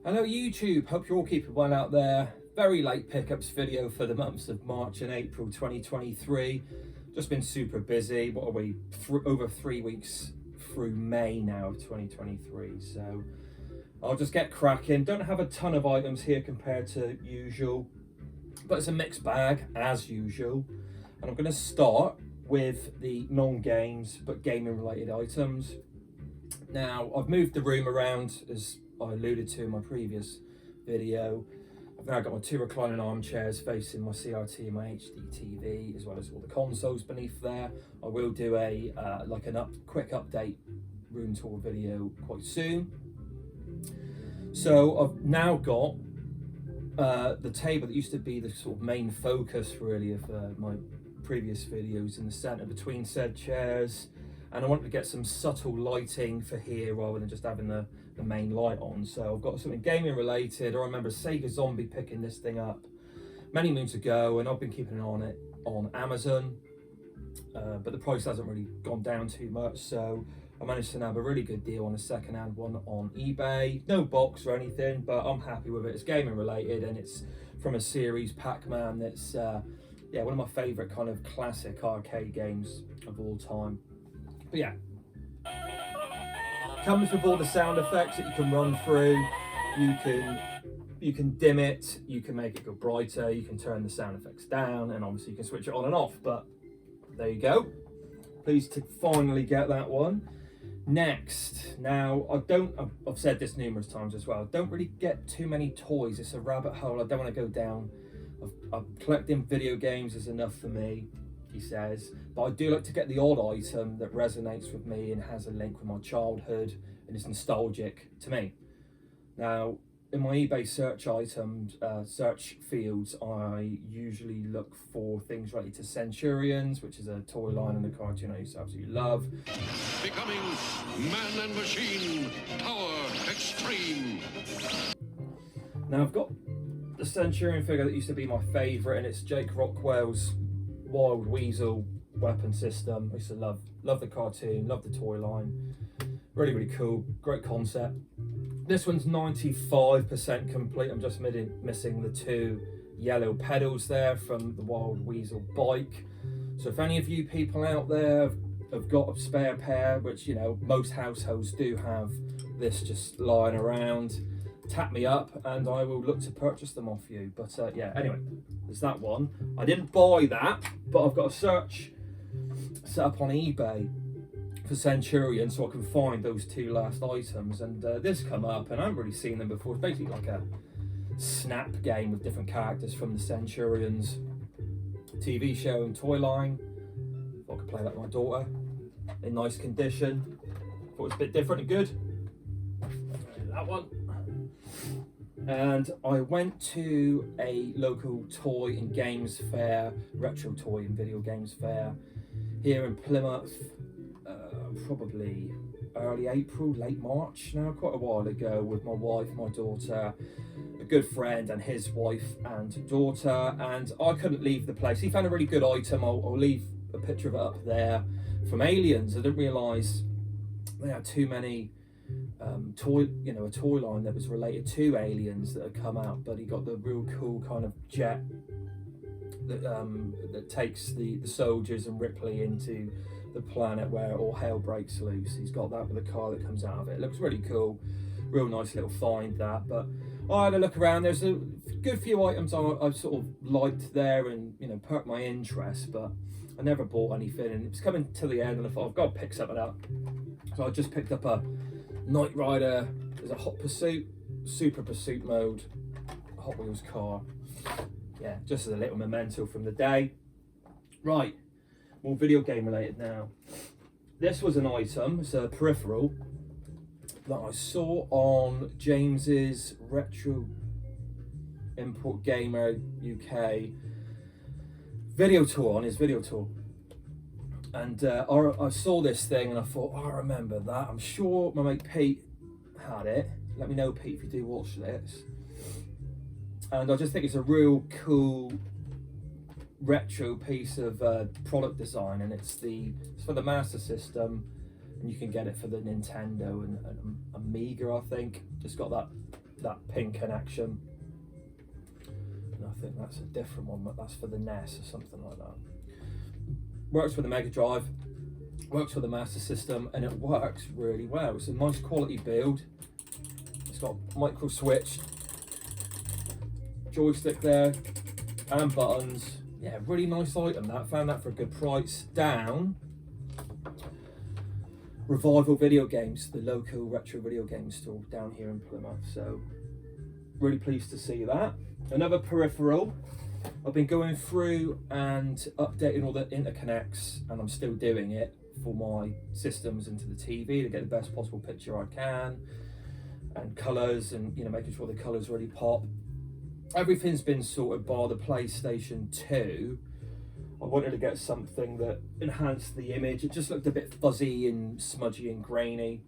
Hello YouTube, hope you're all keeping well out there. Very late pickups video for the months of March and April 2023. Just been super busy. What are we, over 3 weeks through May now of 2023. So I'll just get cracking. Don't have a ton of items here compared to usual, but it's a mixed bag as usual. And I'm going to start with the non-games but gaming related items. Now I've moved the room around as I alluded to in my previous video. I've now got my two reclining armchairs facing my CRT and my HD TV, as well as all the consoles beneath there. I will do a quick update room tour video quite soon. So I've now got the table that used to be the sort of main focus really of my previous videos in the centre between said chairs, and I wanted to get some subtle lighting for here rather than just having the main light on. So I've got something gaming related. I remember Sega Zombie picking this thing up many moons ago, and I've been keeping an eye on it on Amazon, but the price hasn't really gone down too much, so I managed to nab a really good deal on a second-hand one on eBay. No box or anything, but I'm happy with it. It's gaming related, and it's from a series, PacMan, that's yeah, one of my favourite kind of classic arcade games of all time. But yeah, comes with all the sound effects that you can run through. You can dim it, you can make it go brighter, you can turn the sound effects down, and obviously you can switch it on and off. But there you go. Pleased to finally get that one. Next, now I've said this numerous times as well, don't really get too many toys. It's a rabbit hole I don't want to go down. Collecting video games is enough for me, he says, but I do like to get the odd item that resonates with me and has a link with my childhood and is nostalgic to me. Now, in my eBay search fields, I usually look for things related to Centurions, which is a toy line and a cartoon I used to absolutely love. Becoming man and machine, power extreme. Now I've got the Centurion figure that used to be my favourite, and it's Jake Rockwell's Wild Weasel weapon system. I used to love the cartoon, love the toy line. Really cool, great concept. This one's 95% complete. I'm just missing the two yellow pedals there from the Wild Weasel bike. So if any of you people out there have got a spare pair, which you know most households do have this just lying around, tap me up and I will look to purchase them off you. But yeah, anyway, there's that one. I didn't buy that, but I've got a search set up on eBay for Centurion so I can find those two last items, and this come up and I haven't really seen them before. It's basically like a snap game with different characters from the Centurions TV show and toy line. Thought I could play that with my daughter in nice condition. Thought it was a bit different and good. That one. And I went to a local toy and games fair, retro toy and video games fair here in Plymouth, probably early April, late March now, quite a while ago, with my wife, my daughter, a good friend and his wife and daughter, and I couldn't leave the place. He found a really good item. I'll leave a picture of it up there, from Aliens. I didn't realise they had too many a toy line that was related to Aliens that had come out, but he got the real cool kind of jet that takes the soldiers and Ripley into the planet where all hell breaks loose. He's got that with a car that comes out of it. It looks really cool, real nice little find that. But I had a look around. There's a good few items I sort of liked there and perked my interest, but I never bought anything, and it was coming to the end and I thought I've got to pick something up. So I just picked up a Knight Rider. There's a Hot Pursuit, Super Pursuit mode Hot Wheels car. Yeah, just as a little memento from the day. Right, more video game related now. This was an item, it's a peripheral that I saw on James's Retro Import Gamer UK video tour, on his video tour. And I saw this thing and I thought, I remember that. I'm sure my mate Pete had it. Let me know, Pete, if you do watch this. And I just think it's a real cool retro piece of product design, and it's for the Master System, and you can get it for the Nintendo and Amiga, I think. It's got that that pin connection. And I think that's a different one, but that's for the NES or something like that. Works for the Mega Drive, works for the Master System, and it works really well. It's a nice quality build. It's got micro switch, joystick there, and buttons. Yeah, really nice item that. Found that for a good price. Down Revival Video Games, the local retro video game store down here in Plymouth. So really pleased to see that. Another peripheral. I've been going through and updating all the interconnects, and I'm still doing it for my systems into the TV to get the best possible picture I can, and colours, and making sure the colours really pop. Everything's been sorted by the PlayStation 2. I wanted to get something that enhanced the image. It just looked a bit fuzzy and smudgy and grainy,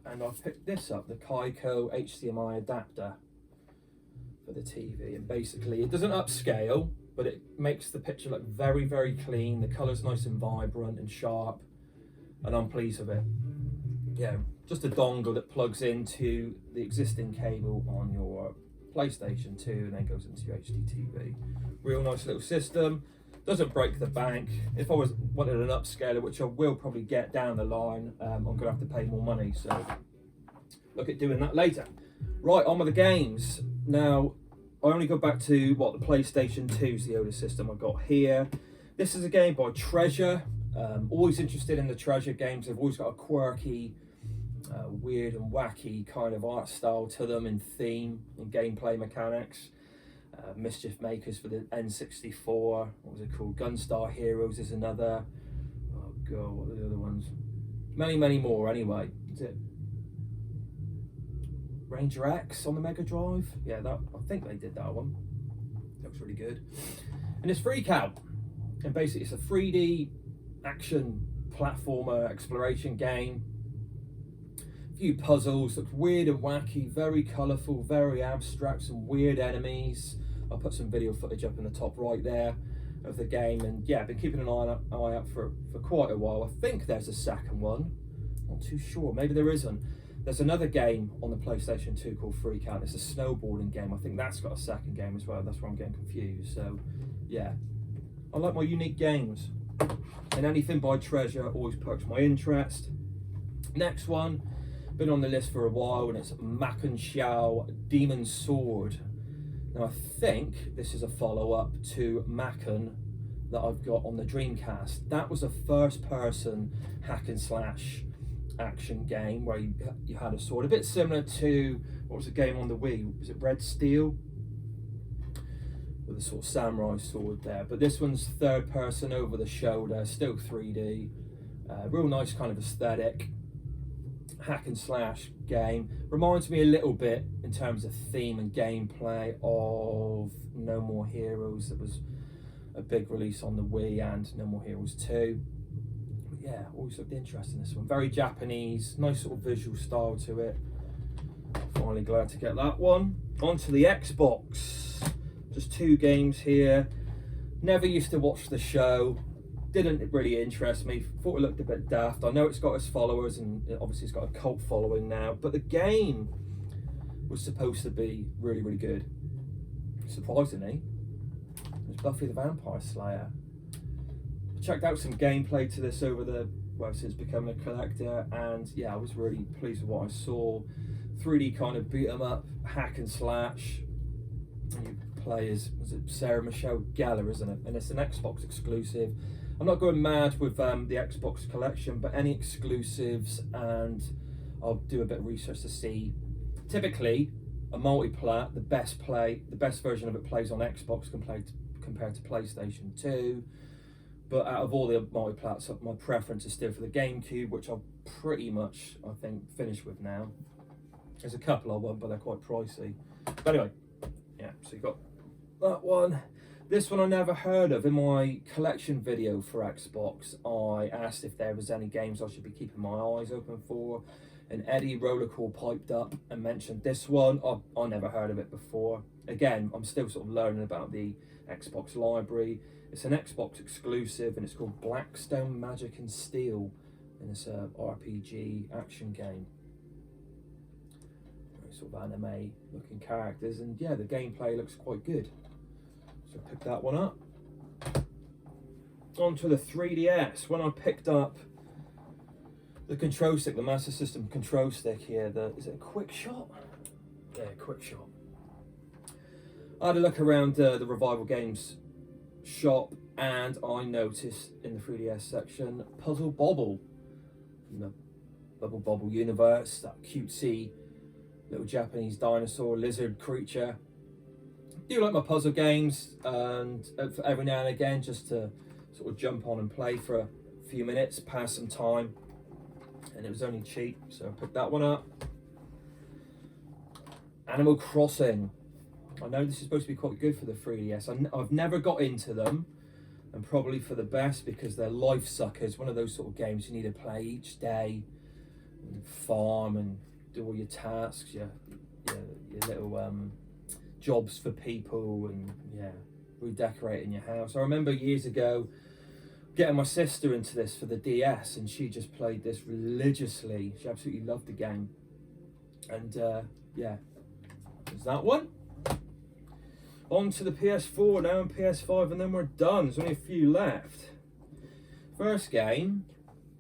and I've picked this up, the Kaiko HDMI adapter for the TV, and basically it doesn't upscale, but it makes the picture look very, very clean. The colour's nice and vibrant and sharp, and I'm pleased with it. Yeah, just a dongle that plugs into the existing cable on your PlayStation 2 and then goes into your HDTV. Real nice little system. Doesn't break the bank. If I wanted an upscaler, which I will probably get down the line, I'm going to have to pay more money, so look at doing that later. Right, on with the games. Now, I only go back to the PlayStation 2 is the oldest system I got here. This is a game by Treasure. Always interested in the Treasure games. They've always got a quirky, weird and wacky kind of art style to them, in theme and gameplay mechanics. Mischief Makers for the N64. What was it called? Gunstar Heroes is another. Oh god, what are the other ones? Many, many more anyway. Is it Ranger X on the Mega Drive? Yeah, I think they did that one. Looks really good. And it's Freak Out. And basically it's a 3D action platformer exploration game. A few puzzles, looks weird and wacky, very colourful, very abstract, some weird enemies. I'll put some video footage up in the top right there of the game, and yeah, I've been keeping an eye out for quite a while. I think there's a second one, not too sure, maybe there isn't. There's another game on the PlayStation 2 called Freak Out. It's a snowboarding game. I think that's got a second game as well. That's where I'm getting confused. So yeah, I like my unique games, and anything by Treasure always perks my interest. Next one, been on the list for a while, and it's Mak and Xiao Demon Sword. Now I think this is a follow-up to Macken that I've got on the Dreamcast. That was a first-person hack and slash action game where you had a sword, a bit similar to, what was the game on the Wii? Was it Red Steel? With a sort of samurai sword there. But this one's third-person, over the shoulder, still 3D. Real nice kind of aesthetic. Hack and slash game. Reminds me a little bit in terms of theme and gameplay of No More Heroes. That was a big release on the Wii, and No More Heroes 2. But yeah, always looked interesting, this one. Very Japanese, nice sort of visual style to it. Finally glad to get that one. Onto the Xbox. Just 2 games here. Never used to watch the show. Didn't really interest me. Thought it looked a bit daft. I know it's got its followers, and obviously it's got a cult following now, but the game was supposed to be really, really good. Surprisingly, it was Buffy the Vampire Slayer. I checked out some gameplay to this since becoming a collector, and yeah, I was really pleased with what I saw. 3D kind of beat 'em up, hack and slash. And you play as, was it Sarah Michelle Gellar, isn't it? And it's an Xbox exclusive. I'm not going mad with the Xbox collection, but any exclusives, and I'll do a bit of research to see. Typically, a multiplayer, the best version of it plays on Xbox compared to PlayStation 2. But out of all the multiplayer, my preference is still for the GameCube, which I'll pretty much, I think, finish with now. There's a couple I want, but they're quite pricey. But anyway, yeah, so you've got that one. This one I never heard of. In my collection video for Xbox, I asked if there was any games I should be keeping my eyes open for, and Eddie Rollercore piped up and mentioned this one. I never heard of it before. Again, I'm still sort of learning about the Xbox library. It's an Xbox exclusive, and it's called Blackstone Magic and Steel, and it's a RPG action game. sort of anime looking characters, and yeah, the gameplay looks quite good. So I picked that one up. On to the 3DS. When I picked up the control stick, the Master System control stick here, is it a Quick Shot? Yeah, Quick Shot. I had a look around the Revival Games shop, and I noticed in the 3DS section Puzzle Bobble from the Bubble Bobble universe, that cutesy little Japanese dinosaur lizard creature. I do like my puzzle games, and every now and again just to sort of jump on and play for a few minutes, pass some time, and it was only cheap, so I picked that one up. Animal Crossing. I know this is supposed to be quite good for the 3DS. I've never got into them, and probably for the best, because they're life suckers. One of those sort of games you need to play each day, and farm and do all your tasks, your little jobs for people, and yeah, redecorating your house. I remember years ago getting my sister into this for the DS, and she just played this religiously. She absolutely loved the game, and yeah, there's that one. On to the PS4 now and PS5, and then we're done. There's only a few left. First game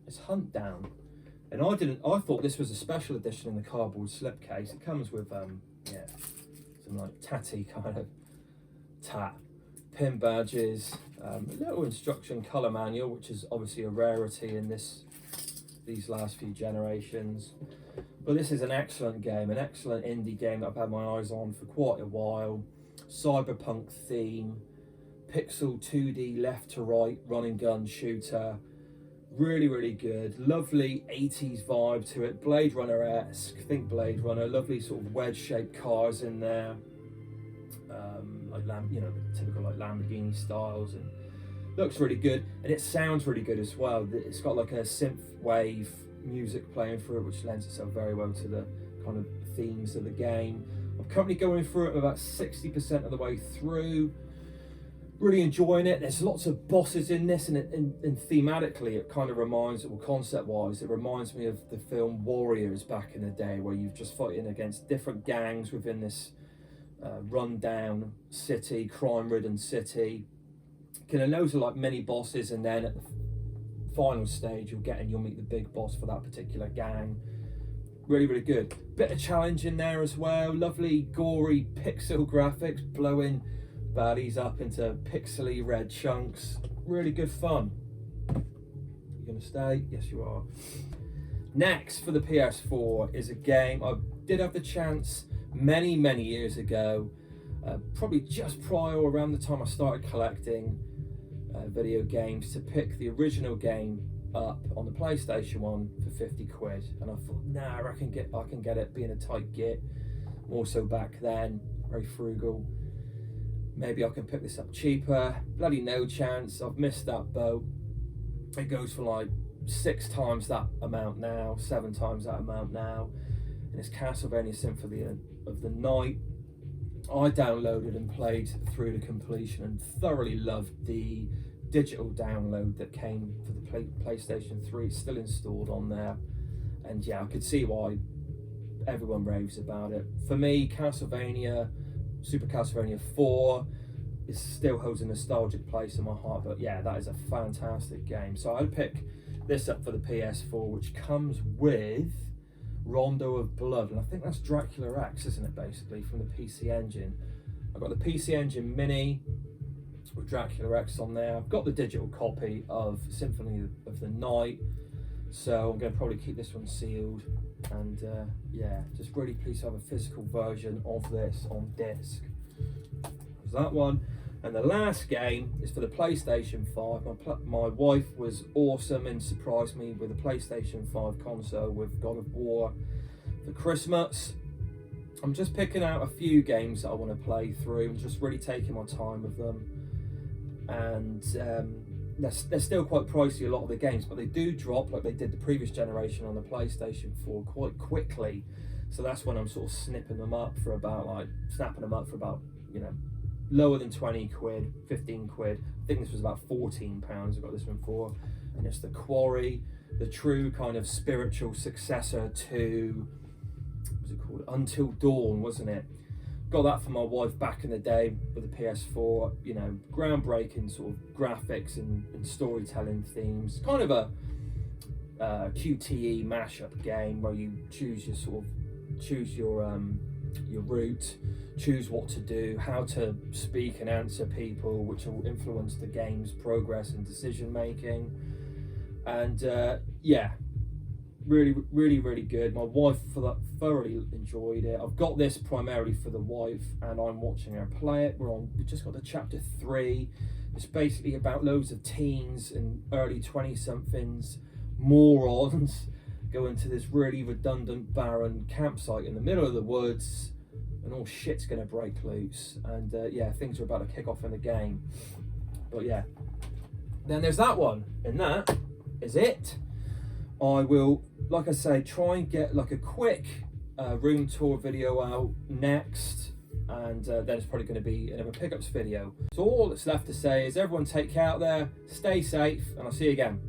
is Hunt Down, and I thought this was a special edition in the cardboard slipcase. It comes with yeah, some like tatty kind of tat, pin badges, a little instruction colour manual, which is obviously a rarity in these last few generations. But this is an excellent game, an excellent indie game that I've had my eyes on for quite a while. Cyberpunk theme, pixel 2D left to right run and gun shooter. Really, really good. Lovely 80s vibe to it. Blade Runner-esque. Think Blade Runner. Lovely sort of wedge-shaped cars in there. Like the typical like Lamborghini styles, and looks really good. And it sounds really good as well. It's got like a synth wave music playing through it, which lends itself very well to the kind of themes of the game. I'm currently going through it about 60% of the way through. Really enjoying it. There's lots of bosses in this, and thematically it kind of reminds, or concept-wise, it reminds me of the film Warriors back in the day, where you're just fighting against different gangs within this run-down city, crime-ridden city. Those are like mini bosses, and then at the final stage you'll meet the big boss for that particular gang. Really, really good. Bit of challenge in there as well. Lovely, gory pixel graphics, blowing baddies up into pixely red chunks. Really good fun. You gonna stay? Yes, you are. Next for the PS4 is a game I did have the chance many years ago, probably just prior or around the time I started collecting video games, to pick the original game up on the PlayStation 1 for 50 quid, and I thought, nah, I can get it, being a tight git, more so back then, very frugal. Maybe I can pick this up cheaper. Bloody no chance. I've missed that boat. It goes for like 6 times that amount now, 7 times that amount now, and it's Castlevania Symphony of the Night. I downloaded and played through to completion, and thoroughly loved the digital download that came for the PlayStation 3. It's still installed on there, and yeah, I could see why everyone raves about it. For me, Super Castlevania 4 still holds a nostalgic place in my heart, but yeah, that is a fantastic game. So I'd pick this up for the PS4, which comes with Rondo of Blood, and I think that's Dracula X, isn't it, basically, from the PC Engine. I've got the PC Engine Mini with Dracula X on there. I've got the digital copy of Symphony of the Night, so I'm going to probably keep this one sealed, and yeah, just really pleased to have a physical version of this on disc. There's that one. And the last game is for the PlayStation 5. My wife was awesome and surprised me with a PlayStation 5 console with God of War for Christmas. I'm just picking out a few games that I want to play through and just really taking my time with them. And they're still quite pricey, a lot of the games, but they do drop like they did the previous generation on the PlayStation 4 quite quickly. So that's when I'm sort of snapping them up for about, you know, lower than 20 quid, 15 quid. I think this was about £14 I got this one for. And it's the Quarry, the true kind of spiritual successor to, what's it called? Until Dawn, wasn't it? Got that for my wife back in the day with the PS4. You know, groundbreaking sort of graphics and storytelling themes. Kind of a QTE mashup game where you choose your route, choose what to do, how to speak and answer people, which will influence the game's progress and decision making. And yeah, really good. My wife thoroughly enjoyed it. I've got this primarily for the wife, and I'm watching her play it. We just got to chapter 3. It's basically about loads of teens and early 20-somethings morons go into this really redundant, barren campsite in the middle of the woods, and all shit's gonna break loose. And yeah, things are about to kick off in the game. But yeah, then there's that one, and that is it. I will, like I say, try and get like a quick room tour video out next, and then it's probably going to be another pickups video. So all that's left to say is everyone take care out there, stay safe, and I'll see you again.